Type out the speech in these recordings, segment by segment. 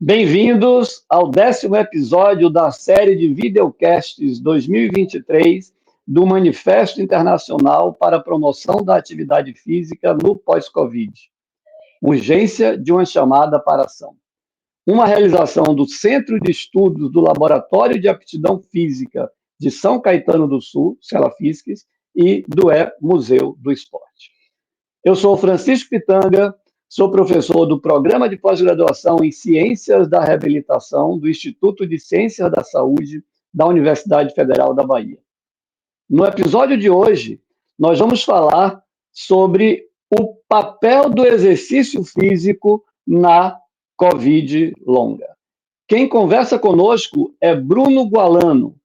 Bem-vindos ao 10º episódio da série de videocasts 2023 do Manifesto Internacional para a Promoção da Atividade Física no Pós-Covid. Urgência de uma chamada para ação. Uma realização do Centro de Estudos do Laboratório de Aptidão Física de São Caetano do Sul, CELAFISCS, e do Museu do Esporte. Eu sou Francisco Pitanga, sou professor do Programa de Pós-Graduação em Ciências da Reabilitação do Instituto de Ciências da Saúde da Universidade Federal da Bahia. No episódio de hoje, nós vamos falar sobre o papel do exercício físico na Covid longa. Quem conversa conosco é Bruno Gualano,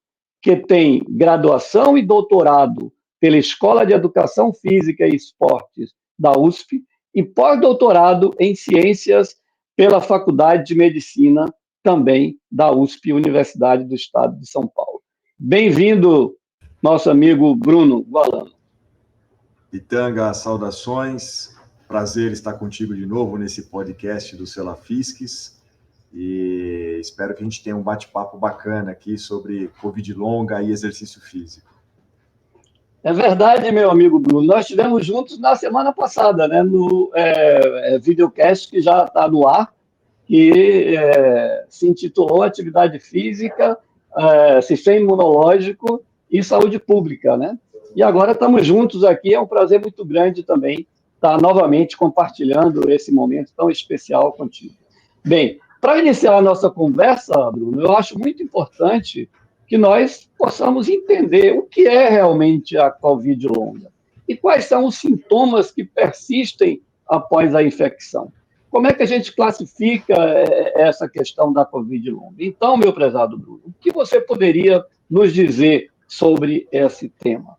que tem graduação e doutorado pela Escola de Educação Física e Esportes da USP e pós-doutorado em Ciências pela Faculdade de Medicina, também da USP, Universidade do Estado de São Paulo. Bem-vindo, nosso amigo Bruno Gualano. Pitanga, saudações. Prazer estar contigo de novo nesse podcast do CELAFISCS e espero que a gente tenha um bate-papo bacana aqui sobre Covid longa e exercício físico. É verdade, meu amigo Bruno. Nós estivemos juntos na semana passada, né, no videocast que já está no ar, que se intitulou Atividade Física, Sistema Imunológico e Saúde Pública, né? E agora estamos juntos aqui, é um prazer muito grande também estar novamente compartilhando esse momento tão especial contigo. Bem, para iniciar a nossa conversa, Bruno, eu acho muito importante que nós possamos entender o que é realmente a Covid longa e quais são os sintomas que persistem após a infecção. Como é que a gente classifica essa questão da Covid longa? Então, meu prezado Bruno, o que você poderia nos dizer sobre esse tema?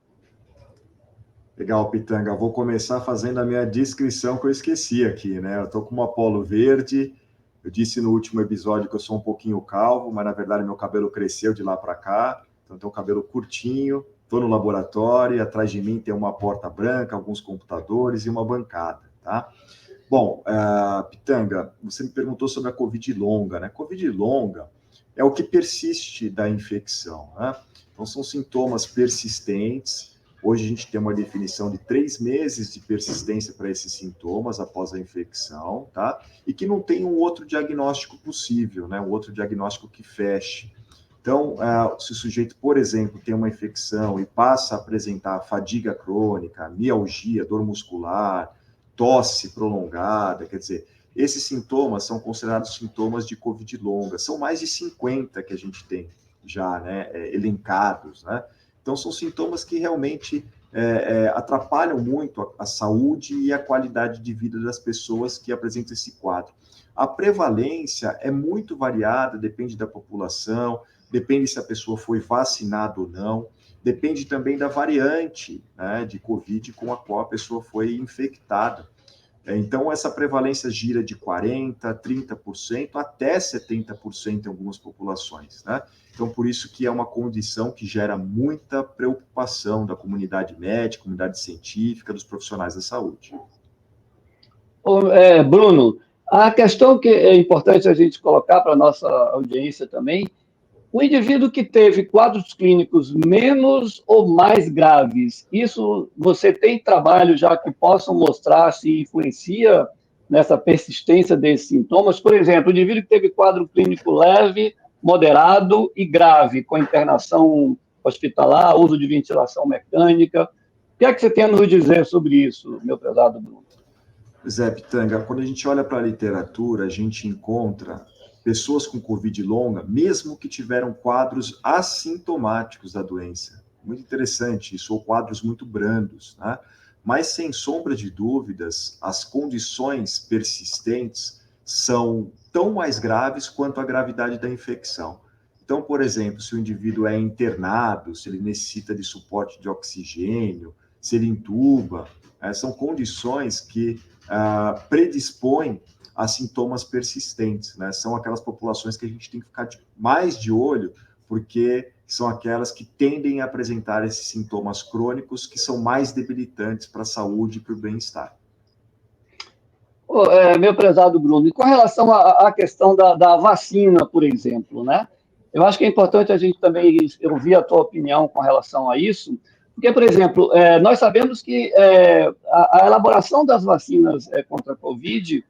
Legal, Pitanga. Vou começar fazendo a minha descrição que eu esqueci aqui, né? Eu estou com uma polo verde. Eu disse no último episódio que eu sou um pouquinho calvo, mas na verdade meu cabelo cresceu de lá para cá. Então, eu tenho um cabelo curtinho. Estou no laboratório. Atrás de mim tem uma porta branca, alguns computadores e uma bancada, tá? Bom, Pitanga, você me perguntou sobre a Covid longa, né? Covid longa é o que persiste da infecção, né? Então, são sintomas persistentes. Hoje a gente tem uma definição de 3 meses de persistência para esses sintomas após a infecção, tá? E que não tem um outro diagnóstico possível, né? Um outro diagnóstico que feche. Então, se o sujeito, por exemplo, tem uma infecção e passa a apresentar fadiga crônica, mialgia, dor muscular, tosse prolongada, quer dizer, esses sintomas são considerados sintomas de Covid longa. São mais de 50 que a gente tem já, né, elencados, né? Então, são sintomas que realmente atrapalham muito a saúde e a qualidade de vida das pessoas que apresentam esse quadro. A prevalência é muito variada, depende da população, depende se a pessoa foi vacinada ou não, depende também da variante, né, de Covid com a qual a pessoa foi infectada. Então, essa prevalência gira de 40%, 30%, até 70% em algumas populações, né? Então, por isso que é uma condição que gera muita preocupação da comunidade médica, comunidade científica, dos profissionais da saúde. Bruno, a questão que é importante a gente colocar para a nossa audiência também, o indivíduo que teve quadros clínicos menos ou mais graves, isso você tem trabalho já que possam mostrar se influencia nessa persistência desses sintomas? Por exemplo, o indivíduo que teve quadro clínico leve, moderado e grave, com internação hospitalar, uso de ventilação mecânica. O que é que você tem a nos dizer sobre isso, meu prezado Bruno? Zé Pitanga, quando a gente olha para a literatura, a gente encontra pessoas com Covid longa, mesmo que tiveram quadros assintomáticos da doença. Muito interessante isso, ou quadros muito brandos, né? Mas, sem sombra de dúvidas, as condições persistentes são tão mais graves quanto a gravidade da infecção. Então, por exemplo, se o indivíduo é internado, se ele necessita de suporte de oxigênio, se ele intuba, são condições que predispõem a sintomas persistentes, né? São aquelas populações que a gente tem que ficar mais de olho, porque são aquelas que tendem a apresentar esses sintomas crônicos que são mais debilitantes para a saúde e para o bem-estar. Meu prezado Bruno, e com relação à questão da vacina, por exemplo, né? Eu acho que é importante a gente também ouvir a tua opinião com relação a isso, porque, por exemplo, nós sabemos que a elaboração das vacinas contra a Covid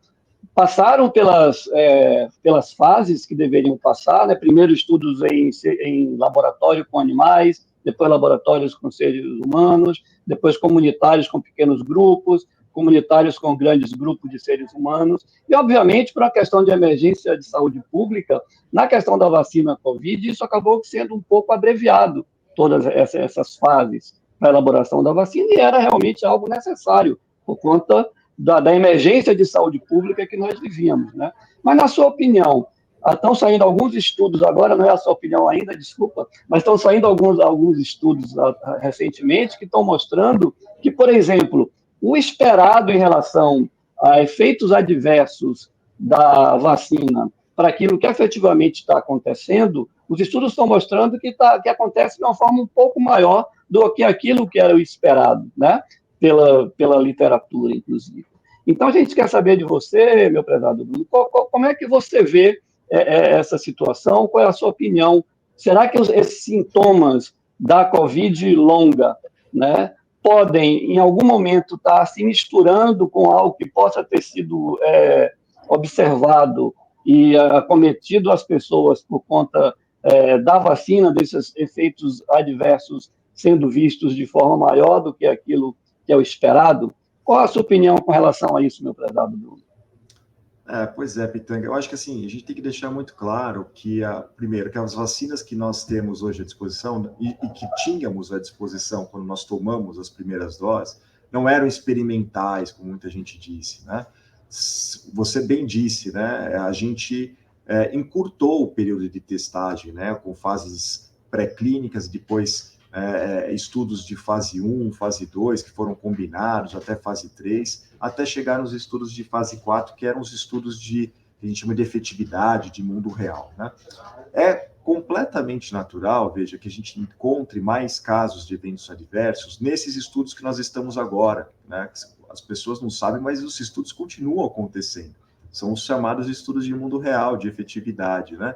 passaram pelas fases que deveriam passar, né? Primeiro estudos em laboratório com animais, depois laboratórios com seres humanos, depois comunitários com pequenos grupos, comunitários com grandes grupos de seres humanos, e, obviamente, por uma questão de emergência de saúde pública, na questão da vacina Covid, isso acabou sendo um pouco abreviado, todas essas fases para a elaboração da vacina, e era realmente algo necessário, por conta da emergência de saúde pública que nós vivíamos, né? Mas, na sua opinião, estão saindo alguns estudos agora, não é a sua opinião ainda, desculpa, mas estão saindo alguns estudos recentemente que estão mostrando que, por exemplo, o esperado em relação a efeitos adversos da vacina para aquilo que efetivamente está acontecendo, os estudos estão mostrando que acontece de uma forma um pouco maior do que aquilo que era o esperado, né? Pela literatura, inclusive. Então, a gente quer saber de você, meu prezado Bruno, como é que você vê essa situação, qual é a sua opinião? Será que esses sintomas da Covid longa, né, podem, em algum momento, estar se misturando com algo que possa ter sido observado e acometido as pessoas por conta da vacina, desses efeitos adversos sendo vistos de forma maior do que aquilo que é o esperado? Qual a sua opinião com relação a isso, meu prezado Bruno? Pois é, Pitanga. Eu acho que assim, a gente tem que deixar muito claro que, primeiro, que as vacinas que nós temos hoje à disposição e que tínhamos à disposição quando nós tomamos as primeiras doses, não eram experimentais, como muita gente disse, né? Você bem disse, né? A gente encurtou o período de testagem, né? Com fases pré-clínicas, depois estudos de fase 1, fase 2, que foram combinados, até fase 3, até chegar nos estudos de fase 4, que eram os estudos que a gente chama de efetividade, de mundo real, né? É completamente natural, veja, que a gente encontre mais casos de eventos adversos nesses estudos que nós estamos agora, né? As pessoas não sabem, mas os estudos continuam acontecendo. São os chamados estudos de mundo real, de efetividade, né?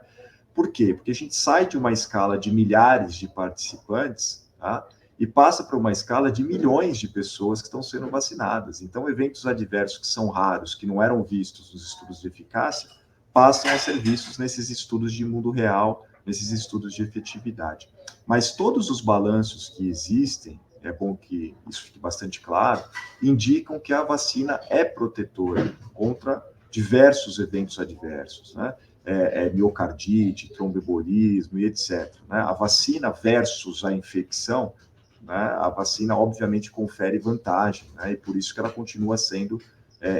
Por quê? Porque a gente sai de uma escala de milhares de participantes, tá? E passa para uma escala de milhões de pessoas que estão sendo vacinadas. Então, eventos adversos que são raros, que não eram vistos nos estudos de eficácia, passam a ser vistos nesses estudos de mundo real, nesses estudos de efetividade. Mas todos os balanços que existem, é bom que isso fique bastante claro, indicam que a vacina é protetora contra diversos eventos adversos, né? Miocardite, tromboembolismo e etc. Né? A vacina versus a infecção, né? A vacina obviamente confere vantagem, né? E por isso que ela continua sendo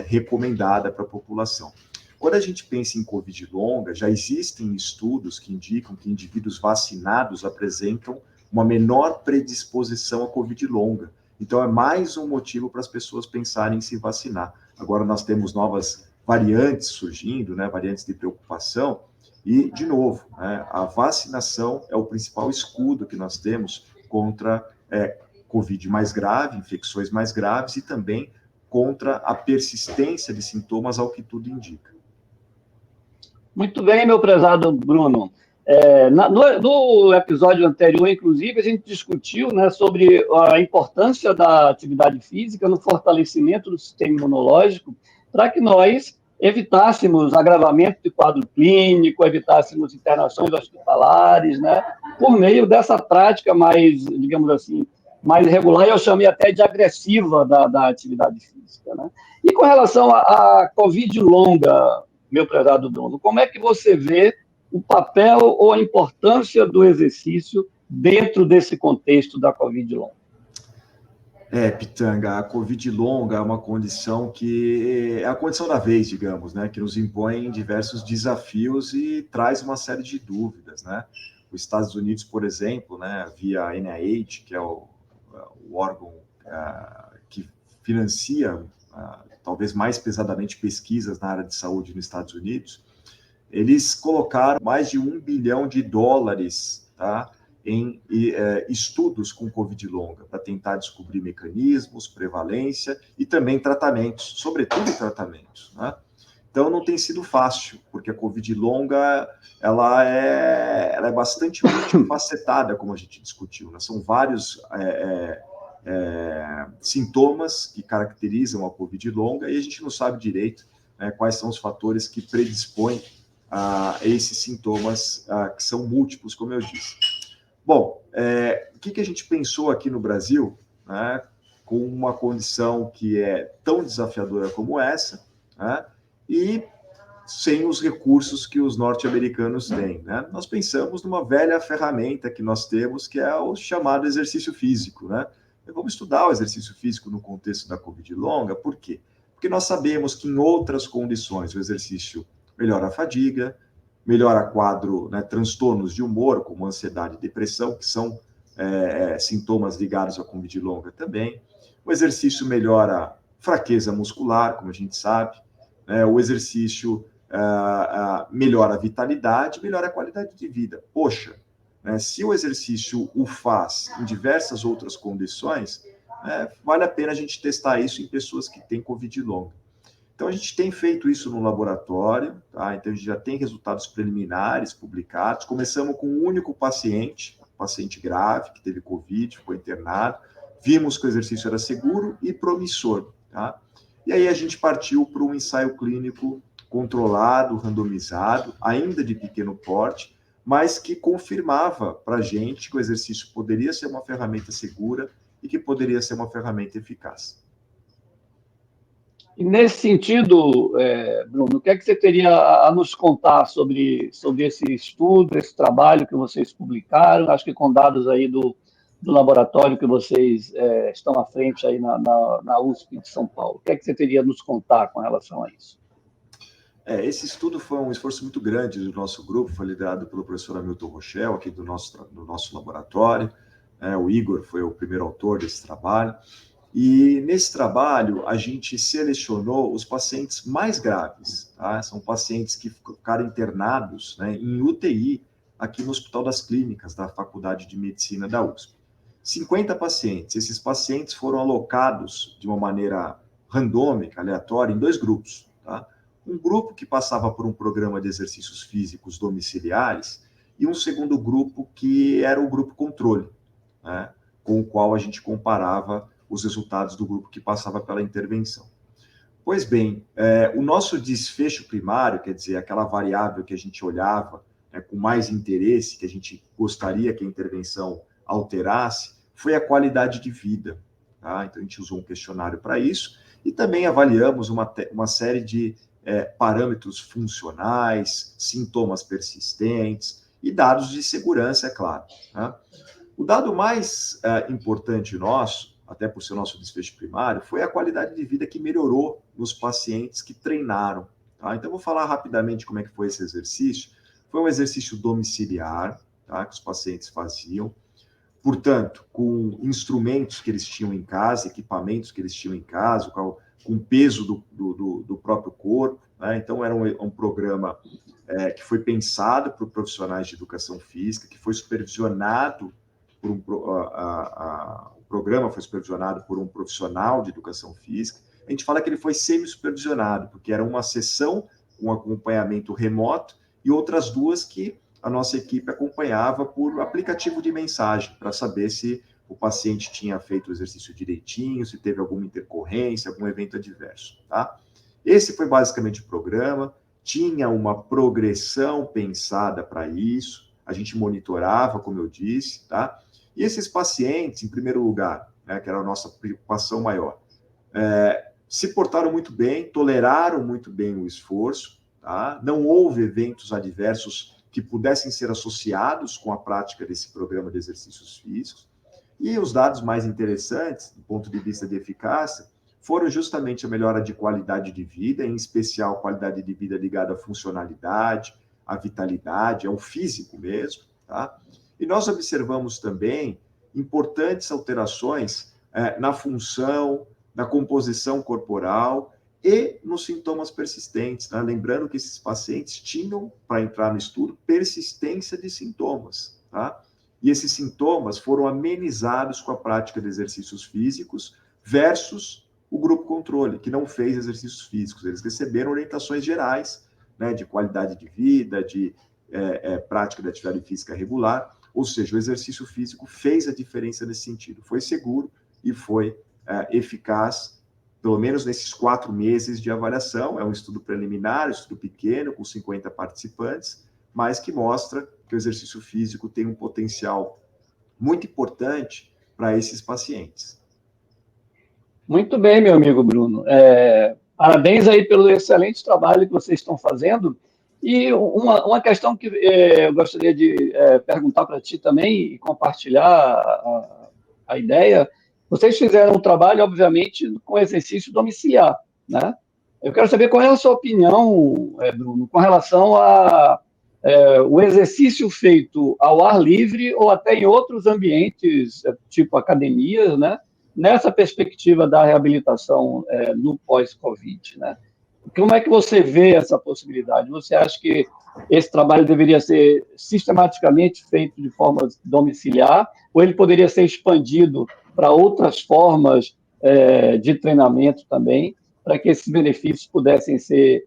recomendada para a população. Quando a gente pensa em Covid longa, já existem estudos que indicam que indivíduos vacinados apresentam uma menor predisposição a Covid longa. Então, é mais um motivo para as pessoas pensarem em se vacinar. Agora, nós temos novas variantes surgindo, né, variantes de preocupação, e, de novo, né, a vacinação é o principal escudo que nós temos contra Covid mais grave, infecções mais graves, e também contra a persistência de sintomas, ao que tudo indica. Muito bem, meu prezado Bruno. No episódio anterior, inclusive, a gente discutiu, né, sobre a importância da atividade física no fortalecimento do sistema imunológico para que nós evitássemos agravamento de quadro clínico, evitássemos internações hospitalares, né, por meio dessa prática mais, digamos assim, mais regular, e eu chamei até de agressiva da atividade física, né? E com relação à Covid longa, meu prezado Bruno, como é que você vê o papel ou a importância do exercício dentro desse contexto da Covid longa? Pitanga, a Covid longa é uma condição que é a condição da vez, digamos, né, que nos impõe diversos desafios e traz uma série de dúvidas, né? Os Estados Unidos, por exemplo, né, via NIH, que é o órgão que financia talvez mais pesadamente pesquisas na área de saúde nos Estados Unidos, eles colocaram mais de $1 bilhão, tá, em estudos com Covid longa, para tentar descobrir mecanismos, prevalência e também tratamentos, sobretudo tratamentos, né? Então, não tem sido fácil, porque a Covid longa, ela é bastante multifacetada, como a gente discutiu, né? São vários sintomas que caracterizam a Covid longa e a gente não sabe direito, né, quais são os fatores que predispõem a esses sintomas que são múltiplos, como eu disse. Bom, o que a gente pensou aqui no Brasil, né, com uma condição que é tão desafiadora como essa, né, e sem os recursos que os norte-americanos têm, né? Nós pensamos numa velha ferramenta que nós temos, que é o chamado exercício físico, né? Vamos estudar o exercício físico no contexto da Covid longa, por quê? Porque nós sabemos que em outras condições o exercício melhora a fadiga, melhora quadro, né, transtornos de humor, como ansiedade e depressão, que são sintomas ligados à Covid longa também. O exercício melhora fraqueza muscular, como a gente sabe, né? O exercício melhora a vitalidade, melhora a qualidade de vida. Poxa, né, se o exercício o faz em diversas outras condições, vale a pena a gente testar isso em pessoas que têm Covid longa. Então, a gente tem feito isso no laboratório, tá? Então, a gente já tem resultados preliminares publicados. Começamos com um único paciente grave, que teve Covid, ficou internado. Vimos que o exercício era seguro e promissor, tá? E aí a gente partiu para um ensaio clínico controlado, randomizado, ainda de pequeno porte, mas que confirmava para a gente que o exercício poderia ser uma ferramenta segura e que poderia ser uma ferramenta eficaz. E nesse sentido, Bruno, o que é que você teria a nos contar sobre esse estudo, esse trabalho que vocês publicaram, acho que com dados aí do laboratório que vocês estão à frente aí na USP de São Paulo? O que é que você teria a nos contar com relação a isso? Esse estudo foi um esforço muito grande do nosso grupo, foi liderado pelo professor Hamilton Rochel, aqui do nosso laboratório. O Igor foi o primeiro autor desse trabalho. E nesse trabalho, a gente selecionou os pacientes mais graves, tá? São pacientes que ficaram internados, né, em UTI, aqui no Hospital das Clínicas, da Faculdade de Medicina da USP. 50 pacientes. Esses pacientes foram alocados de uma maneira randômica, aleatória, em 2 grupos, tá? Um grupo que passava por um programa de exercícios físicos domiciliares e um segundo grupo que era o grupo controle, né, com o qual a gente comparava os resultados do grupo que passava pela intervenção. Pois bem, o nosso desfecho primário, quer dizer, aquela variável que a gente olhava, né, com mais interesse, que a gente gostaria que a intervenção alterasse, foi a qualidade de vida, tá? Então, a gente usou um questionário para isso e também avaliamos uma série de parâmetros funcionais, sintomas persistentes e dados de segurança, é claro, tá? O dado mais importante nosso, até por ser nosso desfecho primário, foi a qualidade de vida que melhorou nos pacientes que treinaram, tá? Então, vou falar rapidamente como é que foi esse exercício. Foi um exercício domiciliar, tá, que os pacientes faziam, portanto, com instrumentos que eles tinham em casa, equipamentos que eles tinham em casa, com o peso do próprio corpo, né? Então, era um programa que foi pensado por profissionais de educação física, que foi supervisionado por o programa foi supervisionado por um profissional de educação física. A gente fala que ele foi semi-supervisionado, porque era uma sessão com acompanhamento remoto e outras 2 que a nossa equipe acompanhava por aplicativo de mensagem, para saber se o paciente tinha feito o exercício direitinho, se teve alguma intercorrência, algum evento adverso, tá? Esse foi basicamente o programa, tinha uma progressão pensada para isso, a gente monitorava, como eu disse, tá? E esses pacientes, em primeiro lugar, né, que era a nossa preocupação maior, se portaram muito bem, toleraram muito bem o esforço, tá? Não houve eventos adversos que pudessem ser associados com a prática desse programa de exercícios físicos. E os dados mais interessantes, do ponto de vista de eficácia, foram justamente a melhora de qualidade de vida, em especial qualidade de vida ligada à funcionalidade, à vitalidade, ao físico mesmo, tá? E nós observamos também importantes alterações na função, na composição corporal e nos sintomas persistentes, né? Lembrando que esses pacientes tinham, para entrar no estudo, persistência de sintomas, tá? e esses sintomas foram amenizados com a prática de exercícios físicos versus o grupo controle, que não fez exercícios físicos. Eles receberam orientações gerais, né, de qualidade de vida, de prática de atividade física regular, ou seja, o exercício físico fez a diferença nesse sentido. Foi seguro e foi eficaz, pelo menos nesses 4 meses de avaliação. É um estudo preliminar, um estudo pequeno, com 50 participantes, mas que mostra que o exercício físico tem um potencial muito importante para esses pacientes. Muito bem, meu amigo Bruno. Parabéns aí pelo excelente trabalho que vocês estão fazendo. E uma questão que eu gostaria de perguntar para ti também e compartilhar a ideia. Vocês fizeram um trabalho, obviamente, com exercício domiciliar, né? Eu quero saber qual é a sua opinião, Bruno, com relação o exercício feito ao ar livre ou até em outros ambientes, tipo academias, né? Nessa perspectiva da reabilitação no pós-Covid, né? Como é que você vê essa possibilidade? Você acha que esse trabalho deveria ser sistematicamente feito de forma domiciliar ou ele poderia ser expandido para outras formas de treinamento também, para que esses benefícios pudessem ser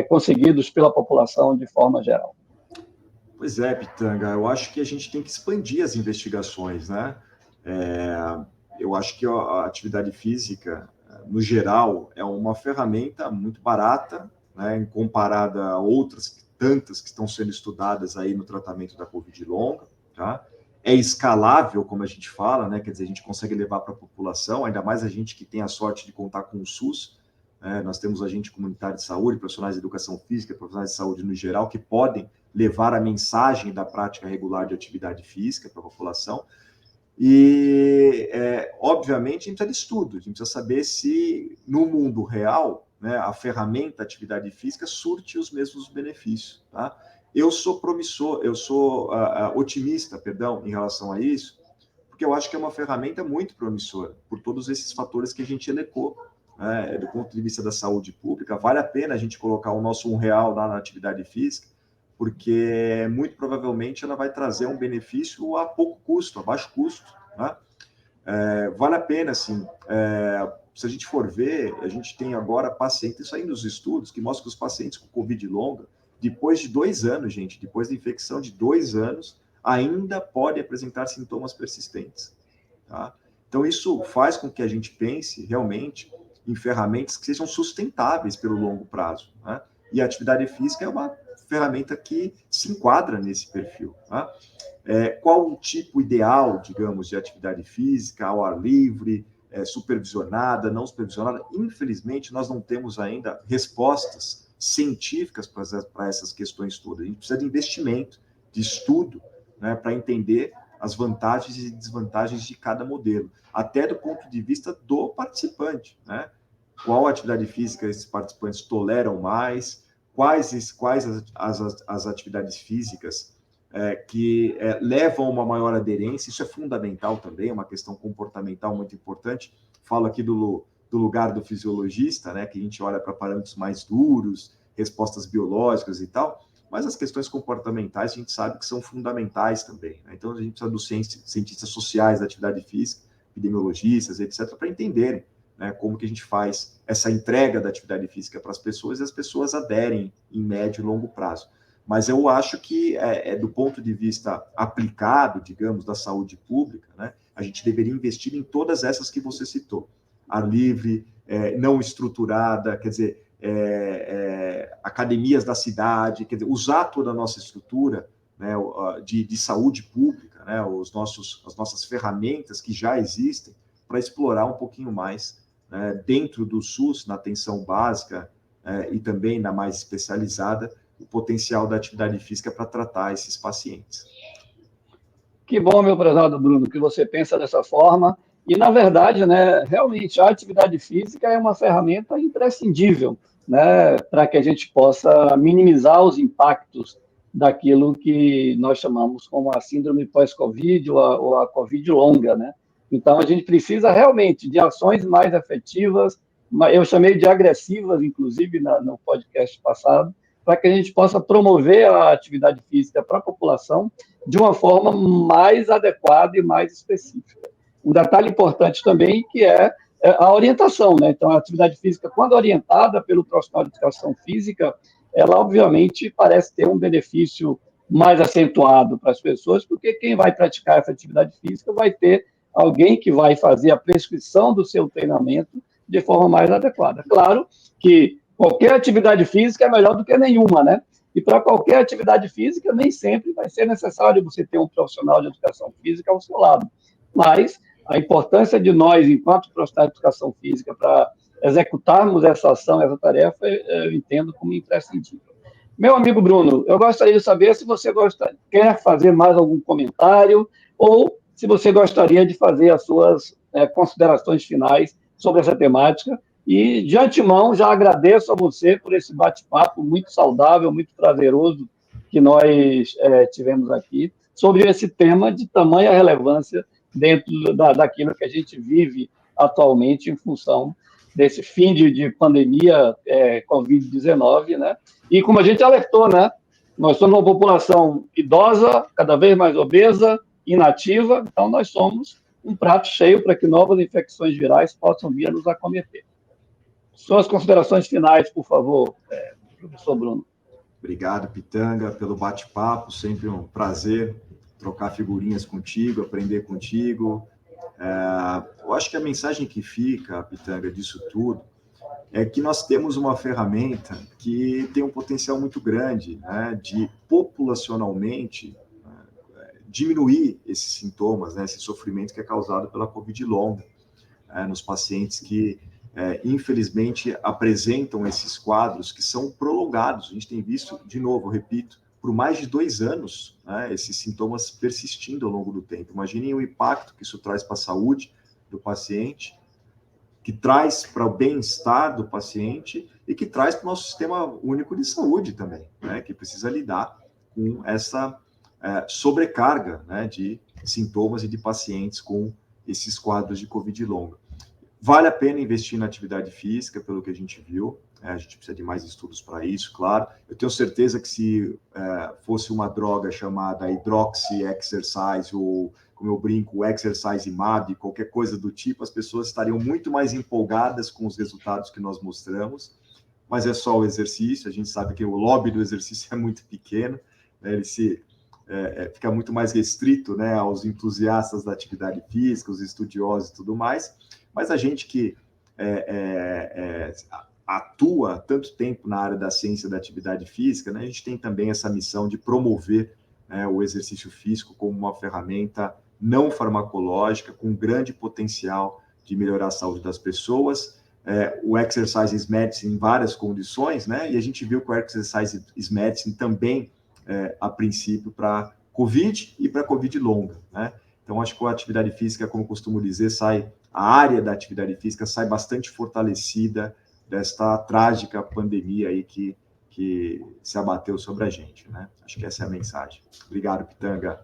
conseguidos pela população de forma geral? Pois é, Pitanga, eu acho que a gente tem que expandir as investigações, né? Eu acho que a atividade física, no geral, é uma ferramenta muito barata, né, em comparada a outras tantas que estão sendo estudadas aí no tratamento da Covid longa, tá? É escalável, como a gente fala, né? Quer dizer, a gente consegue levar para a população, ainda mais a gente que tem a sorte de contar com o SUS, né? Nós temos agente comunitário de saúde, profissionais de educação física, profissionais de saúde no geral, que podem levar a mensagem da prática regular de atividade física para a população. E, obviamente, a gente precisa de estudo, a gente precisa saber se, no mundo real, né, a ferramenta atividade física surte os mesmos benefícios. Tá? Eu sou promissor, eu sou otimista, perdão, em relação a isso, porque eu acho que é uma ferramenta muito promissora, por todos esses fatores que a gente elencou. Né? Do ponto de vista da saúde pública, vale a pena a gente colocar o nosso R$1 lá na atividade física, porque muito provavelmente ela vai trazer um benefício a pouco custo, a baixo custo. Né? Vale a pena, sim. Se a gente for ver, a gente tem agora pacientes saindo dos estudos que mostram que os pacientes com Covid longa, depois de 2 anos, gente, depois da infecção de 2 anos, ainda podem apresentar sintomas persistentes. Tá? Então, isso faz com que a gente pense realmente em ferramentas que sejam sustentáveis pelo longo prazo. Né? E a atividade física é uma ferramenta que se enquadra nesse perfil. Tá? Qual o tipo ideal, digamos, de atividade física, ao ar livre, supervisionada, não supervisionada? Infelizmente, nós não temos ainda respostas científicas para essas questões todas. A gente precisa de investimento, de estudo, né, para entender as vantagens e desvantagens de cada modelo, até do ponto de vista do participante. Né? Qual atividade física esses participantes toleram mais, quais as atividades físicas que levam a uma maior aderência. Isso é fundamental também, é uma questão comportamental muito importante. Falo aqui do lugar do fisiologista, né, que a gente olha para parâmetros mais duros, respostas biológicas e tal, mas as questões comportamentais a gente sabe que são fundamentais também. Né? Então a gente precisa dos cientistas sociais da atividade física, epidemiologistas, etc., para entenderem, né, como que a gente faz essa entrega da atividade física para as pessoas e as pessoas aderem em médio e longo prazo. Mas eu acho que, do ponto de vista aplicado, digamos, da saúde pública, né, a gente deveria investir em todas essas que você citou. Ar livre, não estruturada, quer dizer, academias da cidade, quer dizer, usar toda a nossa estrutura, né, de saúde pública, né, as nossas ferramentas que já existem, para explorar um pouquinho mais, né, dentro do SUS, na atenção básica e também na mais especializada, o potencial da atividade física para tratar esses pacientes. Que bom, meu prezado Bruno, que você pensa dessa forma. E, na verdade, né, realmente, a atividade física é uma ferramenta imprescindível, né, para que a gente possa minimizar os impactos daquilo que nós chamamos como a síndrome pós-Covid ou a Covid longa, né? Então, a gente precisa realmente de ações mais efetivas, eu chamei de agressivas, inclusive, no podcast passado, para que a gente possa promover a atividade física para a população de uma forma mais adequada e mais específica. Um detalhe importante também que é a orientação, né? Então, a atividade física, quando orientada pelo profissional de educação física, ela obviamente parece ter um benefício mais acentuado para as pessoas, porque quem vai praticar essa atividade física vai ter alguém que vai fazer a prescrição do seu treinamento de forma mais adequada. Claro que qualquer atividade física é melhor do que nenhuma, né? E para qualquer atividade física, nem sempre vai ser necessário você ter um profissional de educação física ao seu lado. Mas a importância de nós, enquanto profissionais de educação física, para executarmos essa ação, essa tarefa, eu entendo como imprescindível. Meu amigo Bruno, eu gostaria de saber se você quer fazer mais algum comentário ou se você gostaria de fazer as suas considerações finais sobre essa temática. E, de antemão, já agradeço a você por esse bate-papo muito saudável, muito prazeroso que nós tivemos aqui sobre esse tema de tamanha relevância dentro daquilo que a gente vive atualmente em função desse fim de pandemia Covid-19, né? E como a gente alertou, né? Nós somos uma população idosa, cada vez mais obesa, inativa, então nós somos um prato cheio para que novas infecções virais possam vir a nos acometer. Suas considerações finais, por favor, professor Bruno. Obrigado, Pitanga, pelo bate-papo, sempre um prazer trocar figurinhas contigo, aprender contigo. Eu acho que a mensagem que fica, Pitanga, disso tudo, é que nós temos uma ferramenta que tem um potencial muito grande, né, de populacionalmente diminuir esses sintomas, né, esse sofrimento que é causado pela Covid longa, nos pacientes que, infelizmente, apresentam esses quadros que são prolongados. A gente tem visto, de novo, repito, por mais de 2 anos, né, esses sintomas persistindo ao longo do tempo. Imaginem o impacto que isso traz para a saúde do paciente, que traz para o bem-estar do paciente e que traz para o nosso sistema único de saúde também, né, que precisa lidar com essa sobrecarga, né, de sintomas e de pacientes com esses quadros de Covid longa. Vale a pena investir na atividade física, pelo que a gente viu, a gente precisa de mais estudos para isso, claro. Eu tenho certeza que se fosse uma droga chamada hydroxy exercise, ou, como eu brinco, exercise mab, qualquer coisa do tipo, as pessoas estariam muito mais empolgadas com os resultados que nós mostramos, mas é só o exercício, a gente sabe que o lobby do exercício é muito pequeno, né, ele fica muito mais restrito, né, aos entusiastas da atividade física, os estudiosos e tudo mais, mas a gente que atua tanto tempo na área da ciência da atividade física, né, a gente tem também essa missão de promover, né, o exercício físico como uma ferramenta não farmacológica, com grande potencial de melhorar a saúde das pessoas. O Exercise is Medicine em várias condições, né, e a gente viu que o Exercise is Medicine também, a princípio, para Covid e para Covid longa, né? Então, acho que a atividade física, como costumo dizer, a área da atividade física sai bastante fortalecida desta trágica pandemia aí que se abateu sobre a gente, né? Acho que essa é a mensagem. Obrigado, Pitanga.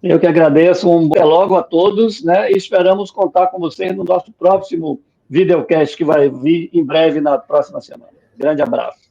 Eu que agradeço, até logo a todos, né? E esperamos contar com vocês no nosso próximo videocast que vai vir em breve na próxima semana. Grande abraço.